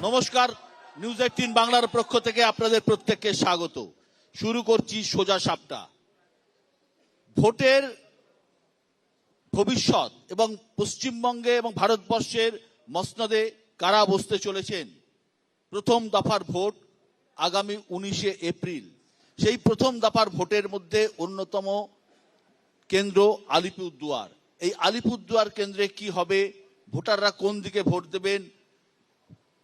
নমস্কার, নিউজ 18 বাংলার পক্ষ থেকে আপনাদের প্রত্যেককে স্বাগত। শুরু করছি সোজা সাপটা। ভোটের ভবিষ্যৎ এবং পশ্চিমবঙ্গে এবং ভারতবর্ষের মসনদে কারা বসতে চলেছেন। প্রথম দফার ভোট আগামী 19শে এপ্রিল। সেই প্রথম দফার ভোটের মধ্যে অন্যতম কেন্দ্র আলিপুরদুয়ার। এই আলিপুরদুয়ার কেন্দ্রে কি হবে, ভোটাররা কোন দিকে ভোট দেবেন,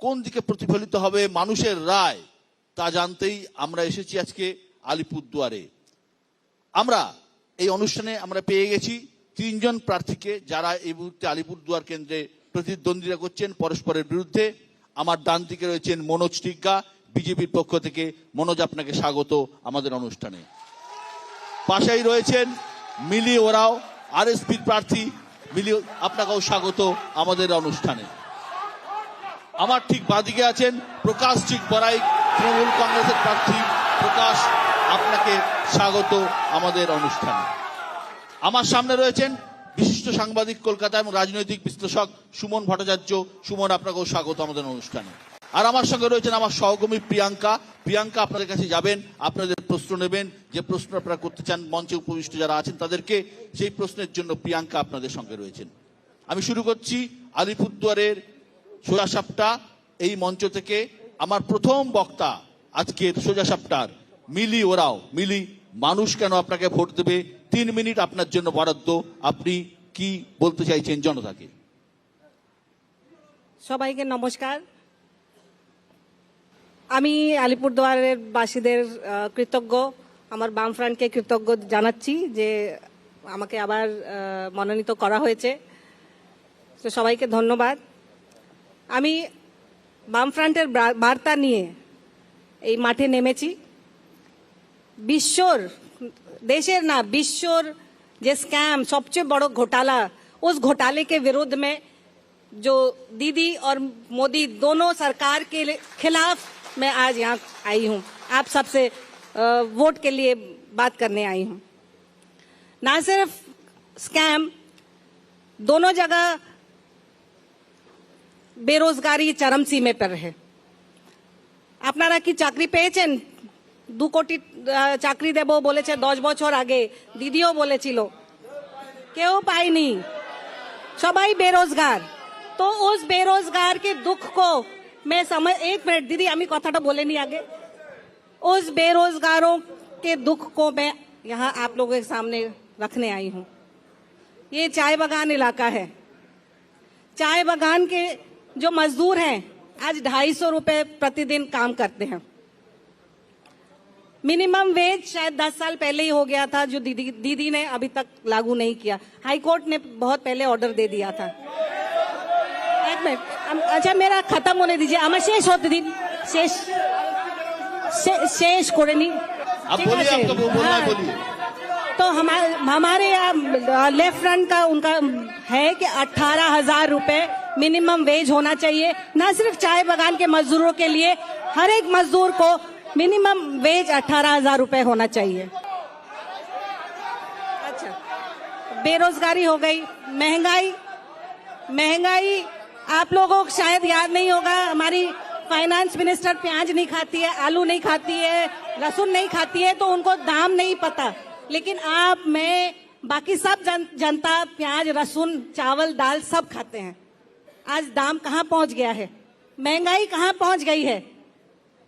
কোন দিকে প্রতিফলিত হবে মানুষের রায়, তা জানতেই আমরা এসেছি আজকে আলিপুরদুয়ারে। আমরা এই অনুষ্ঠানে আমরা পেয়ে গেছি 3 জন প্রার্থীকে, যারা এই মুহূর্তে আলিপুরদুয়ার কেন্দ্রে প্রতিদ্বন্দ্বিতা করছেন পরস্পরের বিরুদ্ধে। আমার ডান দিকে রয়েছেন মনোজ টিগ্গা, বিজেপির পক্ষ থেকে। মনোজ, আপনাকে স্বাগত আমাদের অনুষ্ঠানে। পাশেই রয়েছেন মিলি ওরাও, আরএসপির প্রার্থী। মিলি, আপনাকেও স্বাগত আমাদের অনুষ্ঠানে। আমার ঠিক বাঁদিকে আছেন প্রকাশ চিকবরাই, তৃণমূল কংগ্রেসের প্রার্থী। প্রকাশ, আপনাকে স্বাগত আমাদের অনুষ্ঠানে। আমার সামনে রয়েছেন বিশিষ্ট সাংবাদিক, কলকাতা এবং রাজনৈতিক বিশ্লেষক সুমন ভট্টাচার্য। সুমন, আপনাকেও স্বাগত আমাদের অনুষ্ঠানে। আর আমার সঙ্গে রয়েছেন আমার সহকর্মী প্রিয়াঙ্কা। প্রিয়াঙ্কা আপনাদের কাছে যাবেন, আপনাদের প্রশ্ন নেবেন, যে প্রশ্ন আপনারা করতে চান মঞ্চে উপবিষ্ট যারা আছেন তাদেরকে, সেই প্রশ্নের জন্য প্রিয়াঙ্কা আপনাদের সঙ্গে রয়েছেন। আমি শুরু করছি আলিপুরদুয়ারের সোজা সাপটা এই মঞ্চ থেকে। আমার প্রথম বক্তা আজকের সোজা সাপটার মিলি ওরাও। মিলি, মানুষ কেন আপনাকে ভোট দেবে? 3 মিনিট আপনার জন্য বরাদ্দ। আপনি কি বলতে চাইছেন জনতাকে? সবাইকে নমস্কার। আমি আলিপুরদুয়ারের বাসীদের কৃতজ্ঞ, আমার বামফ্রন্টকে কৃতজ্ঞ জানাচ্ছি যে আমাকে আবার মনোনীত করা হয়েছে। তো সবাইকে ধন্যবাদ। আমি বামফ্রন্টের বার্তা নিয়ে এই মাঠে নেমেছি। বিশ্বর, देशेर ना विश्वर जे स्कैम सबसे बड़ो घोटाला, उस घोटाले के विरुद्ध में जो दीदी और मोदी दोनों सरकार के खिलाफ मैं आज यहाँ आई हूँ। आप सबसे वोट के लिए बात करने आई हूँ। ना सिर्फ स्कैम, दोनों जगह बेरोजगारी चरम सीमे पर है। আপনারা কি চাকরি পেয়েছেন? 2 কোটি চাকরি দেব বলেছে 10 বছর আগে, দিদিও বলেছিল, কেউ পায়নি, সবাই বেরোজগার। तो उस बेरोजगार के दुख को मैं समझ, 1 मिनट दीदी, আমি কথাটা বলে নি आगे। उस बेरोजगारों के दुख को मैं यहाँ आप लोगों के सामने रखने आई हूँ। ये चाय बागान इलाका है। चाय बागान के जो मजदूर हैं आज 250 रुपए प्रतिदिन काम करते हैं। मिनिमम वेज शायद 10 साल पहले ही हो गया था, जो दीदी ने अभी तक लागू नहीं किया। हाई कोर्ट ने बहुत पहले ऑर्डर दे दिया था। एक मिनट, अच्छा मेरा खत्म होने दीजिए, हमें शेष होते दिन शेष করে নি। आप बोलिए, आपको बोलना है, बोलिए। तो हमारे यहाँ लेफ्ट फ्रंट का उनका है कि 18,000 रुपए मिनिमम वेज होना चाहिए। ना सिर्फ चाय बागान के मजदूरों के लिए, हर एक मजदूर को मिनिमम वेज 18,000 रुपए होना चाहिए। अच्छा, बेरोजगारी हो गई, महंगाई आप लोगों को शायद याद नहीं होगा, हमारी फाइनेंस मिनिस्टर प्याज नहीं खाती है, आलू नहीं खाती है, लहसुन नहीं खाती है, तो उनको दाम नहीं पता। लेकिन आप, मैं, बाकी सब जनता प्याज, लहसुन, चावल, दाल सब खाते हैं। आज दाम कहाँ पहुंच गया है, महंगाई कहाँ पहुंच गई है,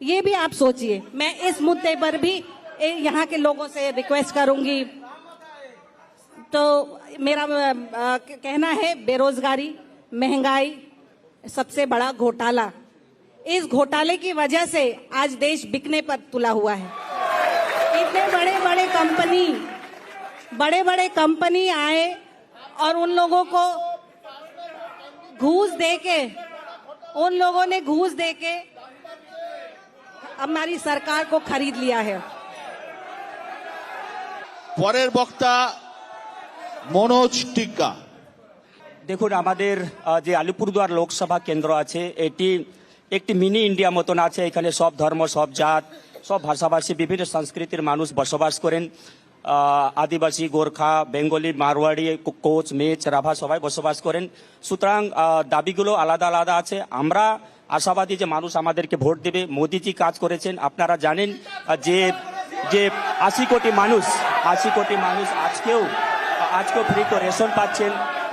ये भी आप सोचिए। मैं इस मुद्दे पर भी यहाँ के लोगों से रिक्वेस्ट करूंगी। तो मेरा कहना है, बेरोजगारी, महंगाई सबसे बड़ा घोटाला, इस घोटाले की वजह से आज देश बिकने पर तुला हुआ है। इतने बड़े कंपनी आए और उन लोगों को घूस देके हमारी सरकार को खरीद लिया है। পরের বক্তা মনোজ টিগ্গা। দেখুন, আমাদের যে আলিপুরদুয়ার লোকসভা কেন্দ্র আছে, এটি একটি মিনি ইন্ডিয়া মতন আছে। এখানে সব ধর্ম, সব জাত, সব ভাষাভাষী, বিভিন্ন সংস্কৃতির মানুষ বসবাস করেন। আদিবাসী, গোর্খা, বেঙ্গলি, মারওয়াড়ি, কোচ, মেচ, রাভা সবাই বসবাস করেন। সুতরাং দাবিগুলো আলাদা আলাদা আছে। আমরা আশাবাদী যে মানুষ আমাদেরকে ভোট দেবে। মোদিজি কাজ করেছেন, আপনারা জানেন যে যে 80 কোটি মানুষ আজকেও ফ্রি তো রেশন পাচ্ছেন,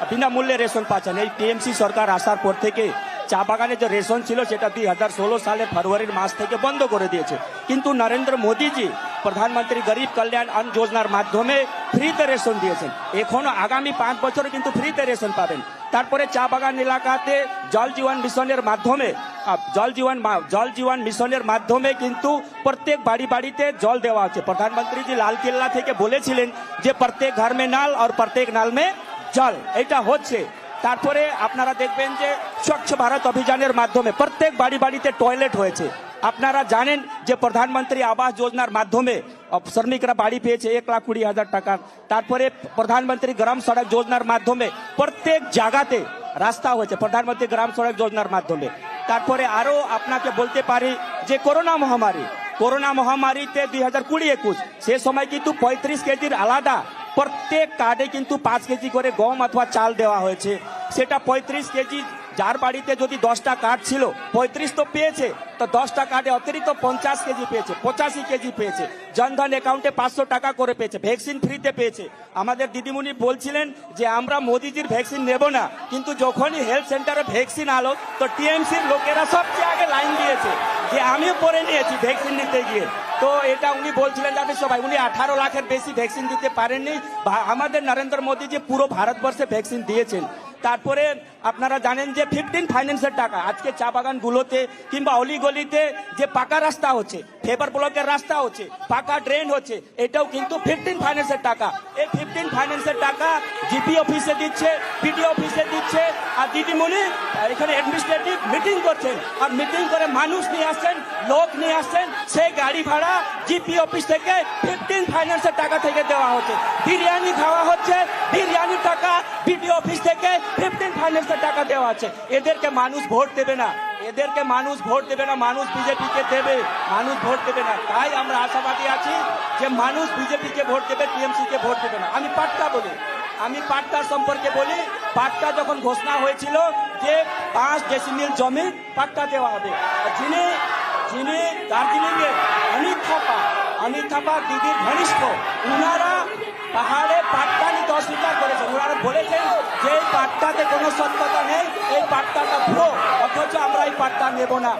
বিনামূল্যে রেশন পাচ্ছেন। এই টিএমসি সরকার আসার পর থেকে চা বাগানে যে রেশন ছিল সেটা 2016 সালের ফেব্রুয়ারির মাস থেকে বন্ধ করে দিয়েছে। কিন্তু নরেন্দ্র মোদীজি প্রধানমন্ত্রী গরিব কল্যাণ অন্ন যোজনার মাধ্যমে ফ্রিতে রেশন দিয়েছেন। এখনো আগামী 5 বছরে কিন্তু ফ্রিতে রেশন পাবেন। তারপরে চা বাগান এলাকাতে জল জীবন মিশনের মাধ্যমে কিন্তু প্রত্যেক বাড়িতে জল দেওয়া হচ্ছে। প্রধানমন্ত্রীজি লাল কেল্লা থেকে বলেছিলেন যে প্রত্যেক ঘর মে নাল আর প্রত্যেক নাল মে জল, এটা হচ্ছে। তারপরে আপনারা দেখবেন যে স্বচ্ছ ভারত অভিযানের মাধ্যমে প্রত্যেক বাড়িতে টয়লেট হয়েছে। আপনারা জানেন যে প্রধানমন্ত্রী আবাস যোজনার মাধ্যমে শ্রমিকরা বাড়ি পেয়েছে 1,20,000 টাকা। তারপরে প্রধানমন্ত্রী গ্রাম সড়ক যোজনার মাধ্যমে প্রত্যেক জায়গাতে রাস্তা হয়েছে প্রধানমন্ত্রী গ্রাম সড়ক যোজনার মাধ্যমে। তারপরে আরো আপনাকে বলতে পারি যে করোনা মহামারীতে 2020-21 সে সময় কিন্তু 35 কেজির আলাদা প্রত্যেক কার্ডে কিন্তু 5 কেজি করে গম অথবা চাল দেওয়া হয়েছে। সেটা 35 কেজি, যার বাড়িতে যদি 10টা কার্ড ছিল 35 তো পেয়েছে, তো 10টা কার্ডে অতিরিক্ত 50 কেজি পেয়েছে, 85 কেজি পেয়েছে। জনধন অ্যাকাউন্টে 500 টাকা করে পেয়েছে, ভ্যাকসিন ফ্রিতে পেয়েছে। আমাদের দিদিমণি বলছিলেন যে আমরা মোদিজির ভ্যাকসিন নেব না, কিন্তু যখনই হেলথ সেন্টারে ভ্যাকসিন আলো তো টিএমসির লোকেরা সবচেয়ে আগে লাইন দিয়েছে যে আমিও পরে নিয়েছি ভ্যাকসিন নিতে গিয়ে। তো এটা উনি বলছিলেন যাতে সবাই, উনি 18 লাখের বেশি ভ্যাকসিন দিতে পারেননি। আমাদের নরেন্দ্র মোদী যে পুরো ভারতবর্ষে ভ্যাকসিন দিয়েছেন। তারপরে আপনারা জানেন যে 15 ফাইন্যান্সের টাকা আজকে চা বাগানগুলোতে কিংবা অলিগলিতে যে পাকা রাস্তা হচ্ছে, ফেবার ব্লকের রাস্তা হচ্ছে, পাকা ড্রেন হচ্ছে, এটাও কিন্তু 15 ফাইন্যান্সের টাকা। এই 15 ফাইন্যান্সের টাকা জিপি অফিসে দিচ্ছে, পিডি অফিসে দিচ্ছে। আর দিদিমণি এখানে অ্যাডমিনিস্ট্রেটিভ মিটিং করছেন, আর মিটিং করে মানুষ নিয়ে আসছেন, লোক নিয়ে আসছেন, সেই গাড়ি ভাড়া জিপি অফিস থেকে 15 ফাইন্যান্সের টাকা থেকে দেওয়া হচ্ছে। বিরিয়ানি খাওয়া হচ্ছে, বিরিয়ানির টাকা বিডি অফিস থেকে 15 ফাইন্যান্সের টাকা দেওয়া আছে। এদেরকে মানুষ ভোট দেবে না, মানুষ বিজেপিকে দেবে, মানুষ ভোট দেবে না। তাই আমরা আশাবাদী আছি যে মানুষ বিজেপিকে ভোট দেবে, টিএমসি কে ভোট দেবে না। আমি পাট্টা সম্পর্কে বলি। পাট্টা যখন ঘোষণা হয়েছিল যে 5 ডেসিমিল জমি পাট্টা দেওয়া হবে, যিনি দার্জিলিংয়ে অনিত থাপা দিদির ঘনিষ্ঠ, উনারা পাহাড়ে পাট্টা নিতে অস্বীকার করেছেন। ওনারা বলেছেন যে এই পাট্টাতে কোনো সত্যতা নেই, এই পাট্টাটা ভুয়ো, অথচ আমরা এই পাট্টা নেব না।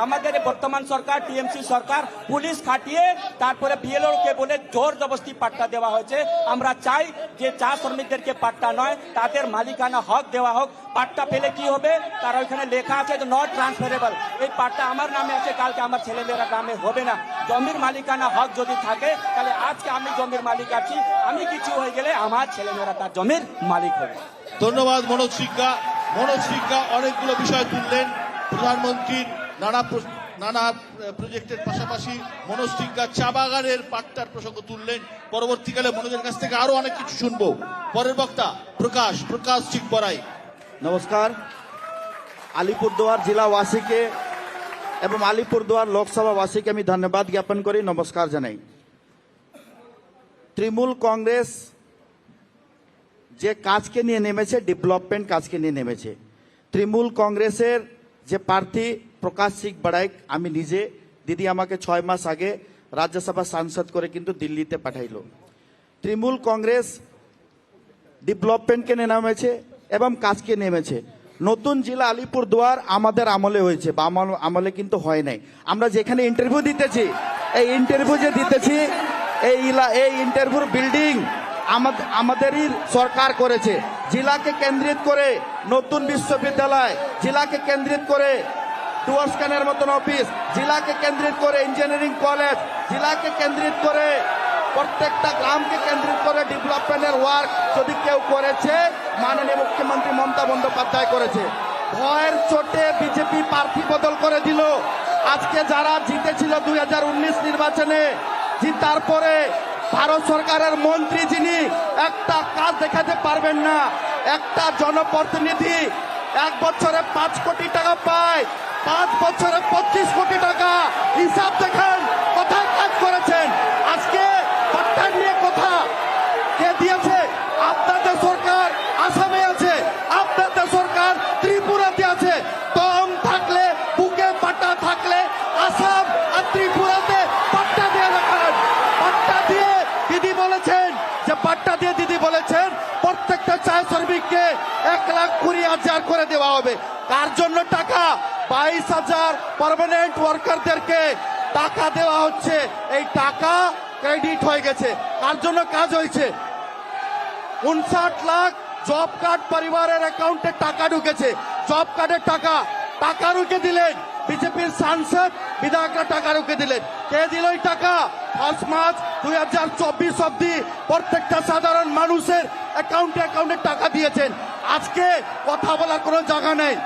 আমাদের বর্তমান সরকার টিএমসি সরকার পুলিশ খাটিয়ে তারপরে বিএলও কে বলে জোর জবরদস্তি পাট্টা দেওয়া হয়েছে। আমরা চাই যে চা শ্রমিকদেরকে পাট্টা নয়, তাদের মালিকানা হক দেওয়া হোক। পাট্টা পেলে কি হবে, তার ওইখানে লেখা আছে যে নট ট্রান্সফারেবল। এই পাট্টা আমার নামে আছে, কালকে আমার ছেলেমেয়েরা নামে হবে না। জমির মালিকানা হক যদি থাকে তাহলে আজকে আমি জমির মালিক আছি, আমি কিছু হয়ে গেলে আমার ছেলেমেয়েরা তার জমির মালিক হবে। ধন্যবাদ মনোজ সিংহা অনেকগুলো বিষয় তুললেন। প্রধানমন্ত্রীর নানা প্রজেক্টের পাশাপাশি মনোজ সিংহা চা বাগানের পাট্টার প্রসঙ্গ তুললেন। পরবর্তীকালে মনোজের কাছ থেকে আরো অনেক কিছু শুনবো। পরের বক্তা প্রকাশ সিং বড়াই। নমস্কার। আলিপুরদুয়ার জেলাবাসীকে এবং আলিপুরদুয়ার লোকসভাবাসীকে আমি ধন্যবাদ জ্ঞাপন করি, নমস্কার জানাই। তৃণমূল কংগ্রেস যে কাজকে নিয়ে নেমেছে, ডেভেলপমেন্ট কাজকে নিয়ে নেমেছে। তৃণমূল কংগ্রেসের যে প্রার্থী প্রকাশ সিং বড়াইক, আমি নিজে, দিদি আমাকে 6 মাস আগে রাজ্যসভা সাংসদ করে কিন্তু দিল্লিতে পাঠাইলো। তৃণমূল কংগ্রেস ডেভেলপমেন্টকে নিয়ে নেমেছে এবং কাজকে নেমেছে। নতুন জেলা আলিপুরদুয়ার আমাদের আমলে হয়েছে, বা আমলে কিন্তু হয় নাই। আমরা যেখানে ইন্টারভিউ দিতেছি, এই ইন্টারভিউর বিল্ডিং আমাদেরই সরকার করেছে। জেলাকে কেন্দ্রিত করে নতুন বিশ্ববিদ্যালয়, জেলাকে কেন্দ্রিত করে ডুয়ার স্ক্যানের মতন অফিস, জেলাকে কেন্দ্রিত করে ইঞ্জিনিয়ারিং কলেজ, জেলাকে কেন্দ্রিত করে প্রত্যেকটা গ্রামকে কেন্দ্রিত করে ডেভেলপমেন্টের ওয়ার্ক যদি কেউ করেছে, মাননীয় মুখ্যমন্ত্রী মমতা বন্দ্যোপাধ্যায় করেছে। ভয়ের চোটে বিজেপি প্রার্থী বদল করে দিল। আজকে যারা জিতেছিল 2019 নির্বাচনে, জিতার পরে ভারত সরকারের মন্ত্রী যিনি একটা কাজ দেখাতে পারবেন না, একটা জনপ্রতিনিধি 1 বছরে 5 কোটি টাকা পায়, 5 বছরে 25 কোটি টাকা। হিসাব দেখেন কোথায় কাজ করেছেন। আজকে পাট্টা নিয়ে কথা কে দিয়েছে? আপনাদের সরকার আসামে আছে, আপনাদের সরকার ত্রিপুরাতে আছে। দম থাকলে 1,20,000 করে দেওয়া হবে। কার জন্য টাকা? 22,000 পার্মানেন্ট ওয়ার্কারদেরকে টাকা দেওয়া হচ্ছে। এই টাকা ক্রেডিট হয়ে গেছে। কার জন্য কাজ হয়েছে? 59 লাখ জব কার্ড পরিবারের অ্যাকাউন্টে টাকা ঢুকেছে। জব কার্ডের টাকা রুখে দিলেন বিজেপির সাংসদ, বিধায়করা টাকা রুখে দিলেন। কে দিল এই টাকা? 1 মার্চ 2024 অব্দি প্রত্যেকটা সাধারণ মানুষের অ্যাকাউন্টে টাকা দিয়েছেন। আজকে কথা বলার কোনো জায়গা নেই।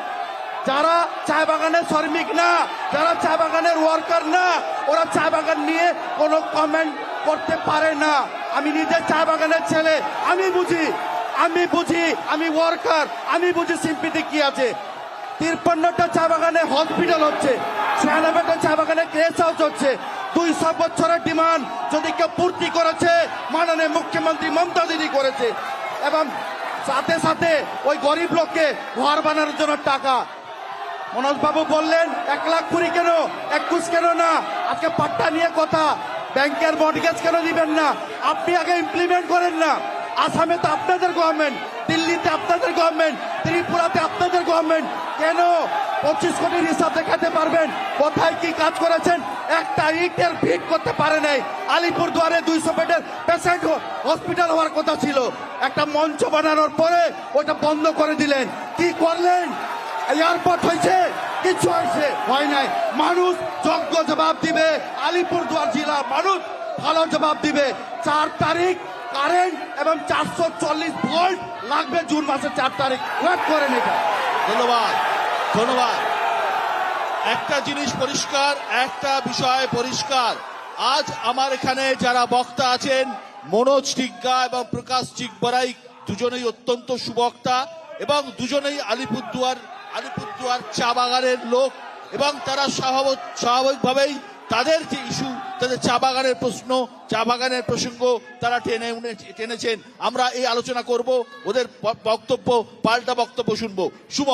যারা চা বাগানের শ্রমিক না, যারা চা বাগানের ওয়ার্কার না, ওরা চা বাগান নিয়ে কোনো কমেন্ট করতে পারে না। আমি নিজে চা বাগানের ছেলে, আমি বুঝি, আমি ওয়ার্কার, আমি বুঝি সিম্পিতি কি আছে। 53টা চা বাগানে হসপিটাল হচ্ছে, 96টা চা বাগানে গেস্ট হাউস হচ্ছে। 200 বছরের ডিমান্ড যদি কেউ পূর্তি করেছে, মাননীয় মুখ্যমন্ত্রী মমতা দিদি করেছে। এবং সাথে সাথে ওই গরিব লোককে ঘর বানানোর জন্য টাকা। মনোজ বাবু বললেন 1,20,000 কেন, 21 কেন না? আজকে পাট্টা নিয়ে কথা। ব্যাংকের মর্টগেজ কেন দিবেন না? আপনি আগে ইমপ্লিমেন্ট করেন না। আসামে তো আপনাদের গভর্নমেন্ট, দিল্লিতে আপনাদের গভর্নমেন্ট, ত্রিপুরাতে আপনাদের গভর্নমেন্ট। কেন 25 কোটির হিসাব দেখাতে পারবেন? কোথায় কি কাজ করেছেন? একটা ইটের ভিট করতে পারে নাই। আলিপুরদুয়ারে 200 বেডের পেশেন্ট হসপিটাল হওয়ার কথা ছিল। একটা মঞ্চ বানানোর পরে ওটা বন্ধ করে দিলেন। কি করলেন? এয়ারপোর্ট হয়েছে, কিছু হয়েছে? হয় নাই। মানুষ যোগ্য জবাব দিবে। আলিপুরদুয়ার জেলার মানুষ ভালো জবাব দিবে। 4 তারিখ কারেন্ট এবং 440 ভোল্ট লাগবে জুন মাসের 4 তারিখ। ওয়েট করেন এটা। ধন্যবাদ। একটা জিনিস পরিষ্কার, একটা বিষয় পরিষ্কার। আজ আমার এখানে যারা বক্তা আছেন, মনোজ টিগ্গা এবং প্রকাশ চিকবরাই, দুজনেই অত্যন্ত সুবক্তা এবং দুজনেই আলিপুরদুয়ার চা বাগানের লোক এবং তারা স্বাভাবিকভাবেই তাদের যে ইস্যু, তাদের চা বাগানের প্রশ্ন, চা বাগানের প্রসঙ্গ তারা টেনেছেন। আমরা এই আলোচনা করব, ওদের বক্তব্য, পাল্টা বক্তব্য শুনবো। শুভ